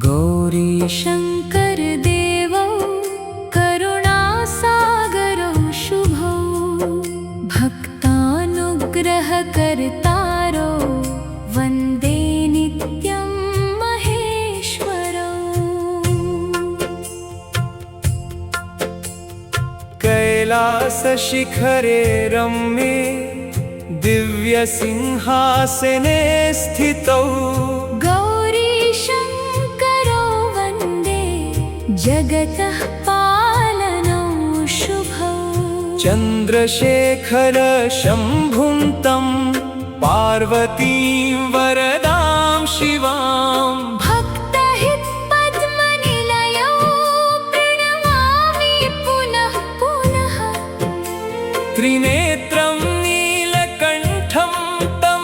गौरीशङ्कर देवौ करुणासागरौ शुभौ भक्तानुग्रहकर्तारौ वन्दे नित्यं महेश्वरौ। कैलासशिखरे रम्ये दिव्यसिंहासने स्थितौ जगतः पालनौ शुभौ। चन्द्रशेखर शम्भुं तं पार्वतीं वरदां शिवां भक्तहितपद्मनिलयौ प्रणमामि पुनः पुनः। त्रिनेत्रं नीलकण्ठं तं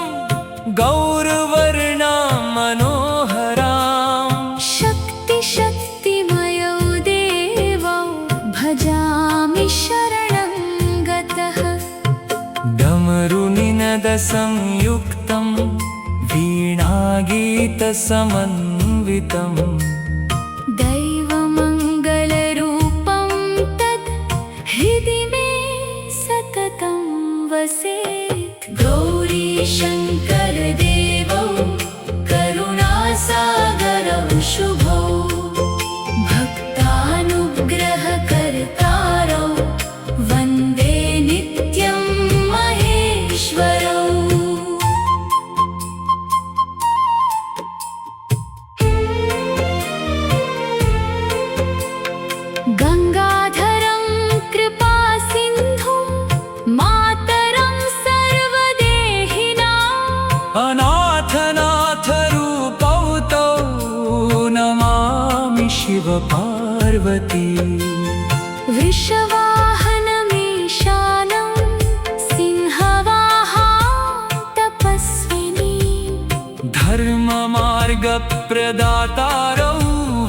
गौरवर्णां मनोहरां शक्तिमयो देवौ भजामि शरणं गतः। डमरुनिनदसंयुक्तं वीणागीतसमन्वितं दैवमङ्गलरूपं तत् हृदि मे सततं वसेत्। गौरीशङ्कर देवौ करुणासागरौ शुभौ भक्तानुग्रहकर्तारौ वन्दे नित्यं महेश्वरौ। गङ्गाधरं कृपासिन्धुं मातरं सर्वदेहिनाम् अनाथनाथरूपौ तौ नमामि शिवपार्वती। वृषवाहनमीशानं सिंहवाहां तपस्विनी धर्ममार्गप्रदातारौ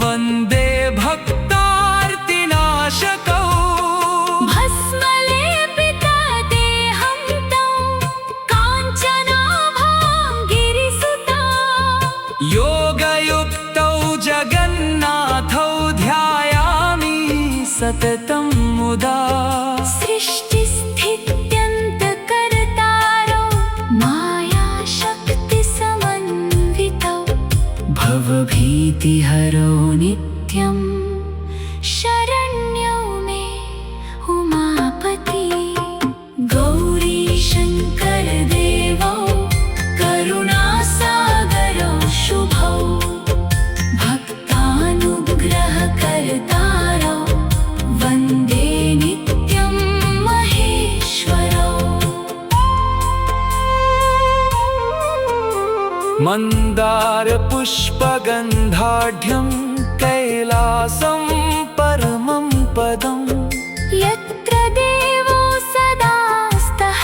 वन्दे भक्तार्तिनाशकौ। भस्मलेपितदेहं तं काञ्चनाभां गिरिसुता योगयुक्तौ जगन्नाथौ ध्यायामि सततं मुदा। सृष्टिस्थित्यन्तकर्तारौ मायाशक्तिसमन्वितौ भवभीतिहरौ नित्यं शरण्यौ मे उमापति। गौरीशङ्कर देवौ करुणासागरौ शुभौ भक्तानुग्रहकर्तारौ वन्दे नित्यं महेश्वरौ। मन्दारपुष्पगन्धाढ्यं कैलासं परमं पदम् यत्र देवो सदा स्तः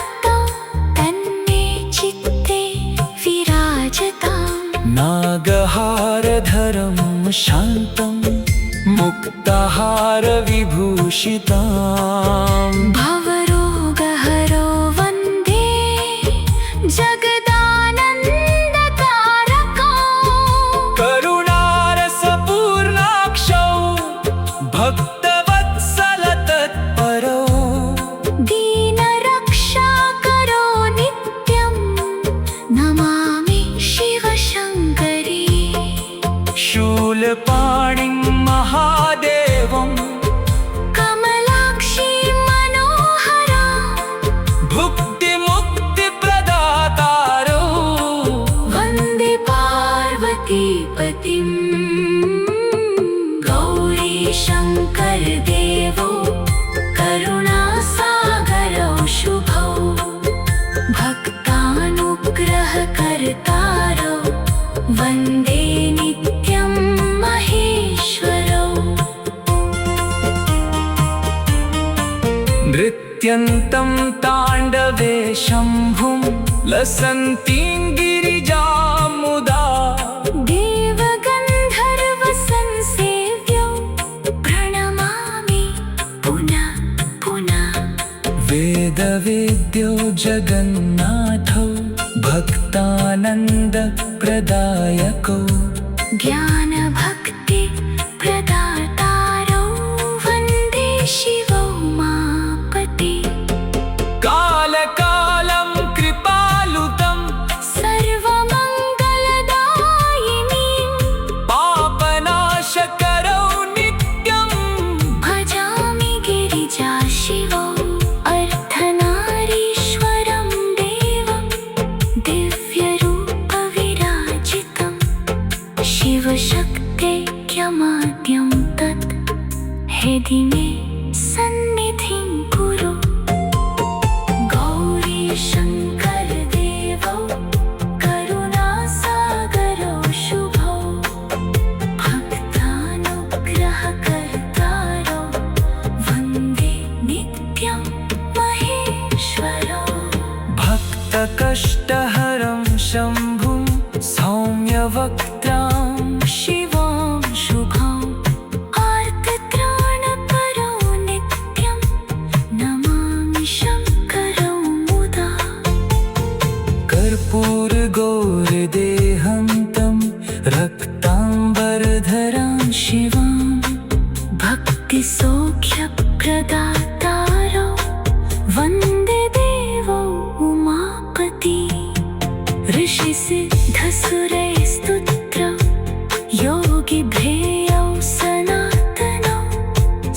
तन्मे चित्ते विराजताम्। नागहारधरं शान्तं मुक्ताहारविभूषितां भवरोगहरो वन्दे जगदानन्दकारकौ। करुणारसपूर्णाक्षौ भक्तवत्सलतत्परौ दीनरक्षाकरो नित्यं नमामि शिवशङ्करी। शूलपाणिं महादेवं कमलाक्षी मनोहरा भुक्तिमुक्तिप्रदातारौ वन्दे पार्वतीपतिम्। गौरीशङ्कर देवौ करुणासागरौ शुभौ भक्तानुग्रहकर्तारौ वन्दे नित्यं महेश्वरौ। नृत्यन्तं ताण्डवे शम्भुं लसन्तीं गिरिजां मुदा देवगन्धर्वसंसेव्यौ प्रणमामि पुनः पुनः। वेदवेद्यो जगन्नाथौ भक्तानन्दप्रदायकौ ज्ञानभक्ति हृदि मे सन्निधिं कुरु। गौरी शङ्कर देवौ करुणासागरौ शुभौ भक्तानुग्रहकर्तारौ वन्दे नित्यं महेश्वरौ। भक्तकष्टहरं शम्भुं सौम्यवक्त्रां शिवां शुभां आर्तत्राणपरौ नित्यं नमामि शङ्करौ मुदा। कर्पूरगौरदेहन्तं रक्ताम्बरधरां शिवां भक्तिसौख्यप्रदातारौ वन्दे देवौ उमापति। ऋषिसिद्धसुरैस्तुत्रौ योगिभ्रेयौ सनातनौ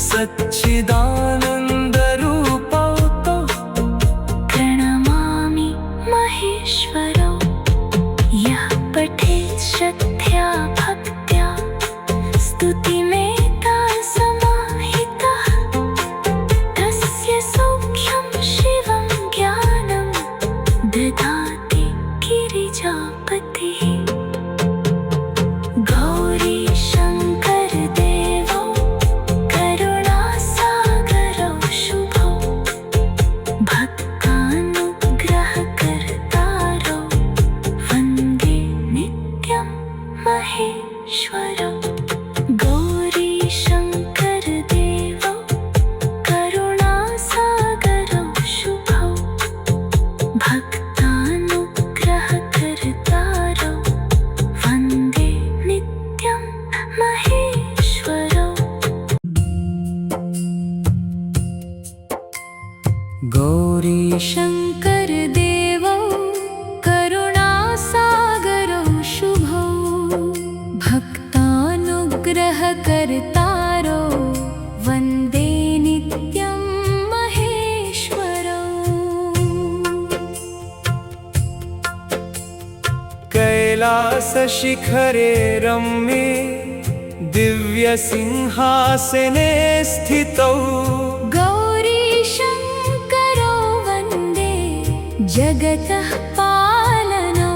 सच्चिदानन्दरूपौ तौ प्रणमामि महेश्वरौ। यः पठेत् श्रद्धया भक्त्या स्तुतिमेता समाहितः तस्य सौख्यं शिवं ज्ञानं ददाति गिरिजापतिः। गौरी शङ्कर देवौ करुणासागरौ शुभौ भक्तानुग्रहकर्तारौ वन्दे नित्यं महेश्वरौ। गौरी शङ्कर देवौ करुणासागरौ शुभौ भक्तानुग्रहकर्तारौ वन्दे नित्यं महेश्वरौ। गौरी शङ्कर देवौ करुणासागरौ शुभौ भक्तानुग्रहकर्तारौ वन्दे नित्यं महेश्वरौ। कैलासशिखरे रम्ये दिव्यसिंहासने स्थितौ गौरी शङ्करौ वन्दे जगतः पालनौ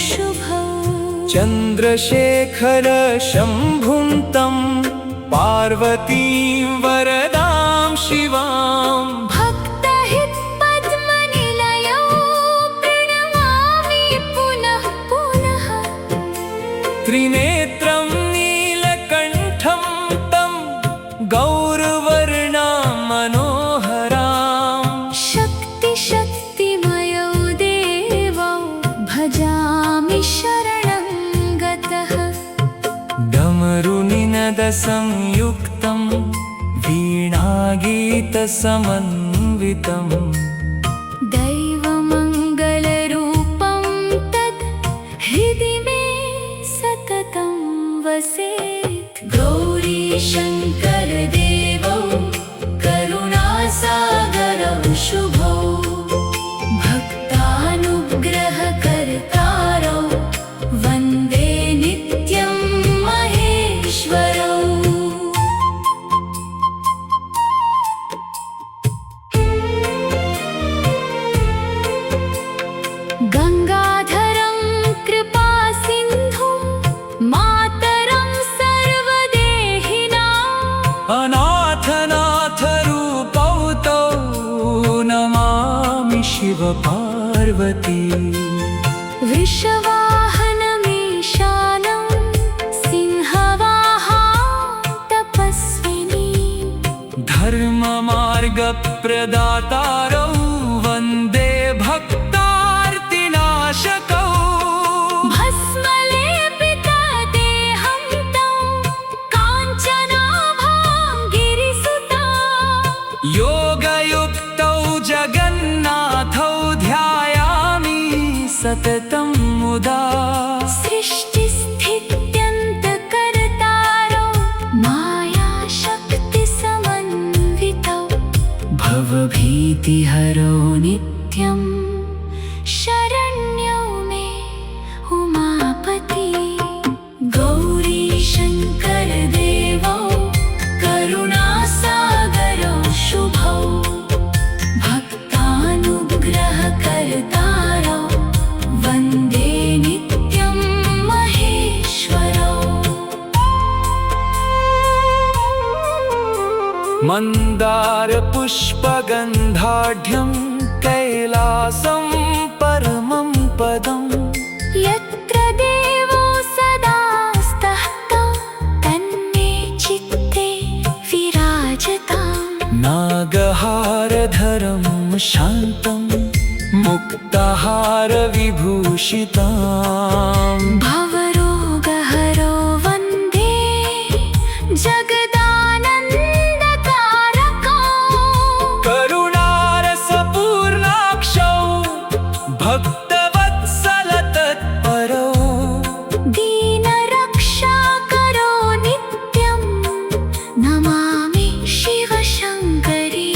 शुभौ। चन्द्रशेखर शम्भुं तं पार्वतीं वरदां शिवां भक्तहितपद्मनिलयौ प्रणमामि पुनः पुनः। त्रिनेत्रं नीलकण्ठं तं गौरवर्णां मनोहरां शक्तिमयौ देवौ भजामि शरणं गतः। डमरुनिनदसंयुक्तं वीणागीतसमन्वितं दैवमङ्गलरूपं तद् हृदि मे सततं वसेत्। गौरी शङ्कर देवौ करुणासागरौ शुभौ भक्तानुग्रहकर्तारौ वन्दे नित्यं महेश्वरौ। गङ्गाधरं कृपासिन्धुं मातरं सर्वदेहिनाम् अनाथनाथरूपौ तौ नमामि शिवपार्वती। विश्ववाहनमीशानं सिंहवाहां तपस्विनी धर्ममार्गप्रदातारौ वन्दे भक्तार्तिनाशकौ भस्मलेपितदेहं तं काञ्चनाभां गिरिसुता। योगयुक्तौ जगन्नाथौ ध्यायामि सततं मुदा। सृष्टिस्थित्यन्तकर्तारौ मायाशक्तिसमन्वितौ भवभीतिहरौ नित्यं शरण्यौ मे उमापति। गौरी शङ्कर देवौ करुणासागरौ मन्दारपुष्पगन्धाढ्यं कैलासं परमं पदम् यत्र देवो सदा स्तः तन्मे चित्ते विराजताम् नागहारधरं शान्तं मुक्ताहारविभूषिताम् भवरोगहरो वन्दे जगदानन्दकारकौ करुणारसपूर्णाक्षौ भक्तवत्सलतत्परौ दीनरक्षाकरो नित्यं नमामि शिवशङ्करी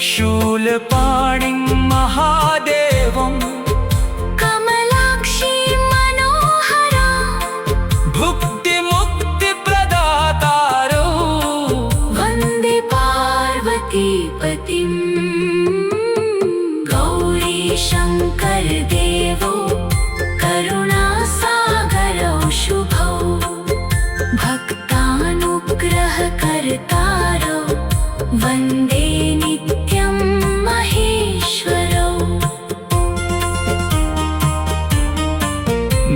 शूलपाणिं महादेवम् कमलाक्षी मनोहरा भुक्तिमुक्तिप्रदातारो वन्दे पार्वतीपतिं गौरीशङ्करदेवो करुणासागरौ शुभौ भक्तानुग्रहकर्तारौ वन्दे नित्यं महेश्वरौ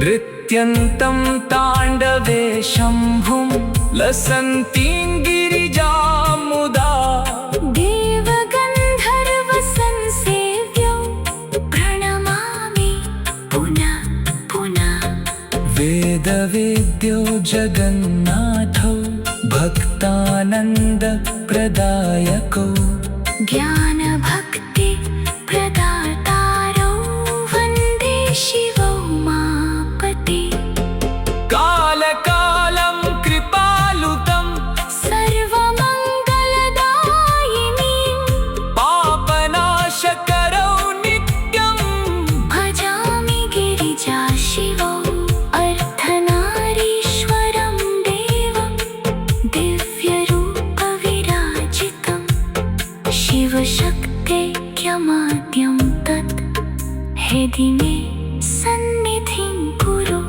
नृत्यन्तं ताण्डवे शम्भुं लसन्तीं गिरिजां मुदा देवगन्धर्वसंसेव्यौ प्रणमामि पुनः पुनः वेदवेद्यो जगन्नाथौ भक्तानन्दप्रदायकौ ज्ञानभक्ति प्रदातारौ वन्दे शिवौ मापते कालकालं कृपालुतं सर्वमङ्गलदायिनीं पापनाशकरौ नित्यं भजामि गिरिजा शिवौ अर्धनारीश्वरं देवं दिव्यरूपविराजितं शिवशक्तेऽख्यमाद्यं तत् हृदि मे सन्निधिं कुरु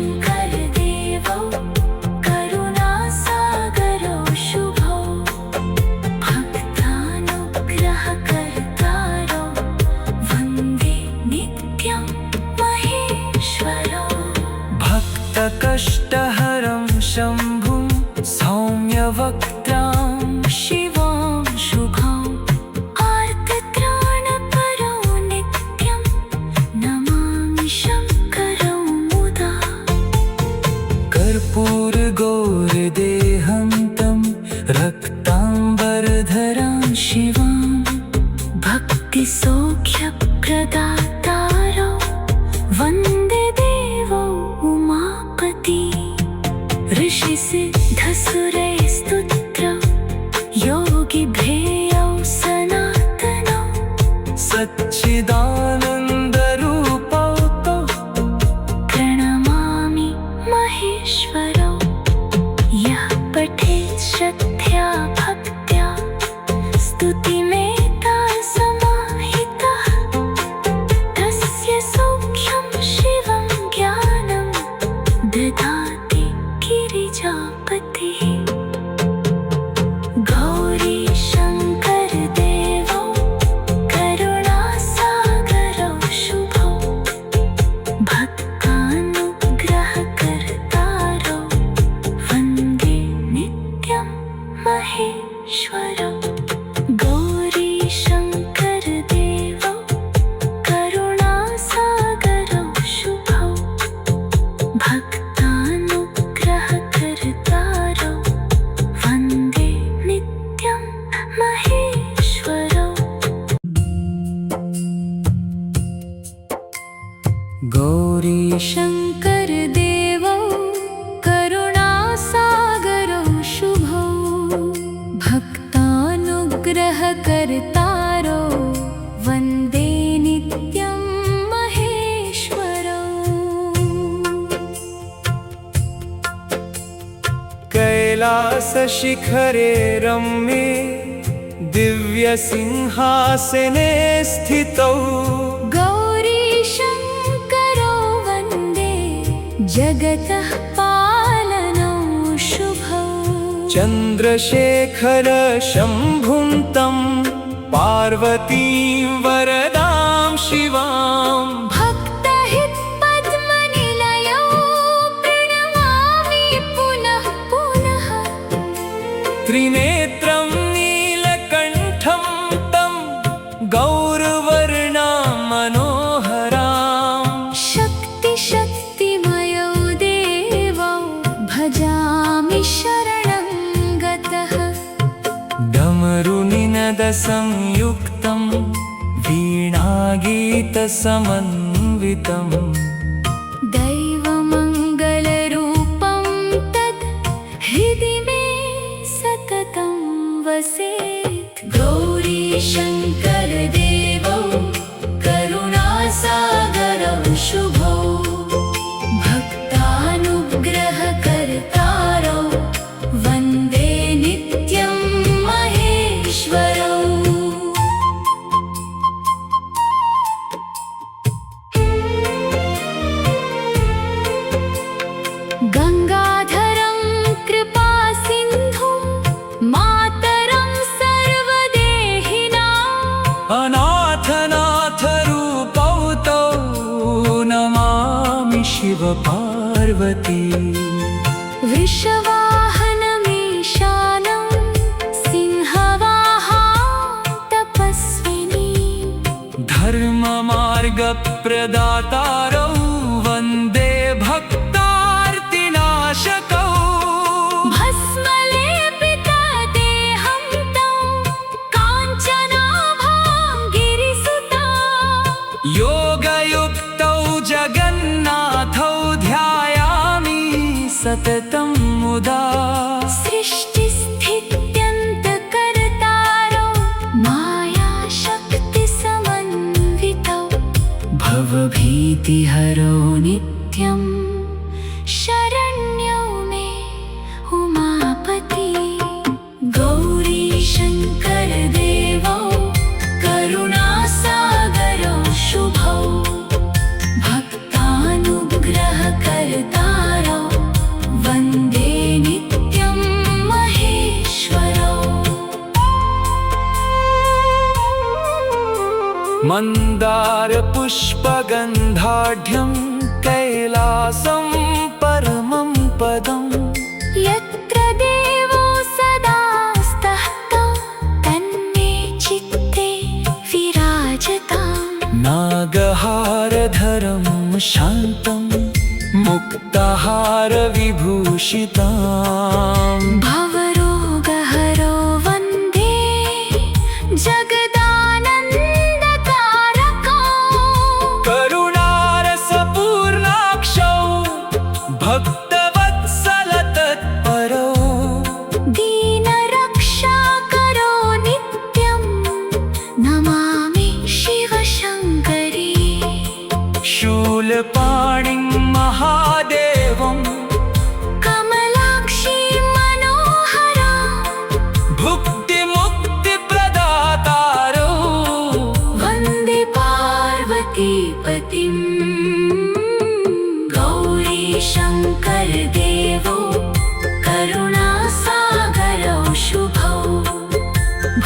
गौरीशङ्करदेवौ करुणासागरौ शुभौ भक्तानुग्रहकर्तारौ वन्दे नित्यं महेश्वरौ भक्तकष्टहरं शम्भुं सौम्यवक्त्रां शिवां शुभां आर्तत्राणपरौ नित्यं नमामि शङ्करौ मुदा कर्पूरगौरदेहं रक्ताम्बरधरां शिवां भक्तिसौख्यप्रदातारौ वन्दे देवौ उमापति ऋषिसिद्धसुरैस्तुत्रौ योगिभ्रेयौ सनातनौ सच्चिदानन्दरूपौ तौ प्रणमामि महेश्वरौ यः पठेत् श्रद्धया भक्त्या स्तुतिमेता समाहितः तस्य सौख्यं शिवं ज्ञानं ददाति गिरिजापतिः गौरीशङ्करदेवौ करुणासागरौ शुभौ भक्तानुग्रहकर्तारौ वन्दे नित्यं महेश्वरौ गौरीशङ्करदेवौ करुणासागरौ शुभौ भक्तानुग्रहकर्तारौ वन्दे नित्यं महेश्वरौ शङ्करदेवौ करुणासागरौ शुभौ भक्तानुग्रहकर्तारौ वन्दे नित्यं महेश्वरौ कैलासशिखरे रम्ये दिव्यसिंहासने स्थितौ गौरीशङ्करो वन्दे जगतः पालनौ शुभौ चन्द्रशेखर शम्भुं तं पार्वतीं वरदां शिवां भक्तहितपद्मनिलयौ प्रणमामि पुनः पुनः त्रिनेत्रं नीलकण्ठं तं गौरवर्णां मनोहरां शक्तिमयौ देवौ भजामि शरणं गतः डमरुनिनदसंयुक्तं वीणागीतसमन्वितं दैवमङ्गलरूपं तत् हृदि मे सततं वसेत् गौरीशङ्कर देवौ करुणासागरौ शुभौ भक्तानुग्रहकर्तारौ वन्दे नित्यं महेश्वरौ गङ्गाधरं कृपासिन्धुं मातरं सर्वदेहिनाम् अनाथनाथरूपौ तौ नमामि शिवपार्वती वृषवाहनमीशानं सिंहवाहां तपस्विनी धर्ममार्गप्रदातारौ वन्दे भक्तार्तिनाशकौ भस्मलेपितदेहं तं काञ्चनाभां गिरिसुता योगयुक्तौ जगन्नाथौ ध्यायामि सततं मुदा सृष्टिस्थित्यन्तकर्तारौ मायाशक्तिसमन्वितौ भवभीतिहरौ नित्यं शरण्यौ मे उमापति गौरीशङ्कर देवौ करुणासागरौ शुभौ भक्तानुग्रहकर्तारौ वन्दे नित्यं महेश्वरौ मन्दारपुष्पगन्धाढ्यं कैलासं परमं पदम् यत्र देवो सदा स्तः तन्मे चित्ते विराजताम् नागहारधरं शान्तं मुक्ताहारविभूषितां भवरोगहरो वन्दे जगदानन्दकारकौ करुणारसपूर्णाक्षौ भक्तवत्सलतत्परौ दीनरक्षाकरो नित्यं नमामि शिवशङ्करी शूलपाणिं महादेवं कमलाक्षी मनोहरा भुक्तिमुक्तिप्रदातारौ वन्दे पार्वतीपतिं गौरीशङ्कर देवौ करुणासागरौ शुभौ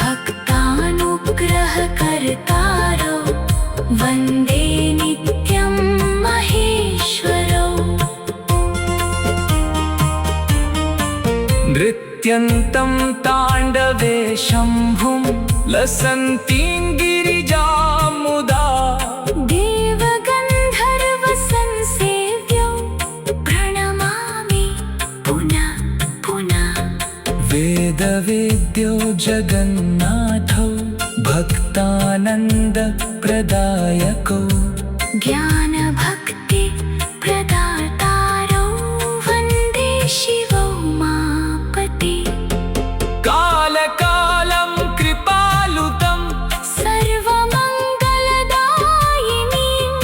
भक्तानुग्रहकर्तारौ वन्दे नित्यं महेश्वरौ नृत्यन्तं ताण्डवे शम्भुं लसन्तीं गिरिजां मुदा देवगन्धर्वसंसेव्यौ प्रणमामि पुनः पुनः वेदवेद्यो जगन्नाथौ भक्तानन्दप्रदायकौ ज्ञानभक्ति प्रदातारौ वन्दे शिवौ मापते कालकालं कृपालुतं सर्वमङ्गलदायिनीं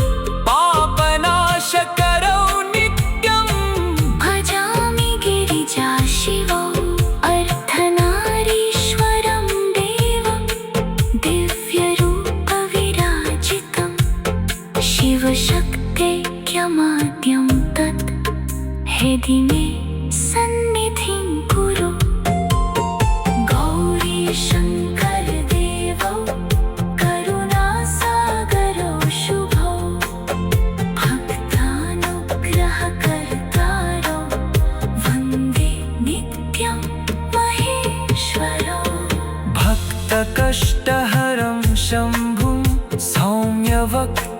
पापनाशकरौ नित्यं भजामि गिरिजा शिवौ अर्धनारीश्वरं देवं दिव्यरूपविराजितं शिवशक्त्यैक्यमाद्यं तत् हृदि मे सन्निधिं कुरु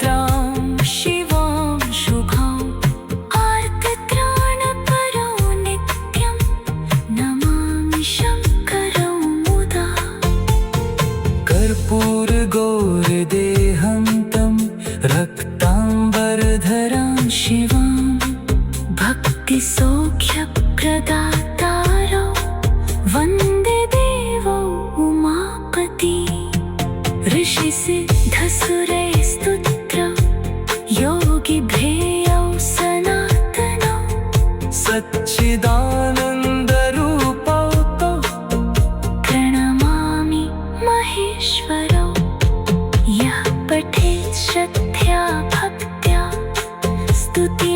पवित्रां शिवां शुभाम् आर्तत्राणपरो नित्यं नमामि शङ्करं मुदा कर्पूरगौरदेहं तं रक्ताम्बरधरां शिवां भक्तिसौख्यप्रदातारो वन्दे देवो उमापति ऋषिसिद्धसुरैस्तुत्रो योगिभ्रेयौ सनातनौ सच्चिदानन्दरूपौ तौ प्रणमामि महेश्वरौ यः पठेत् श्रद्धया भक्त्या स्तुति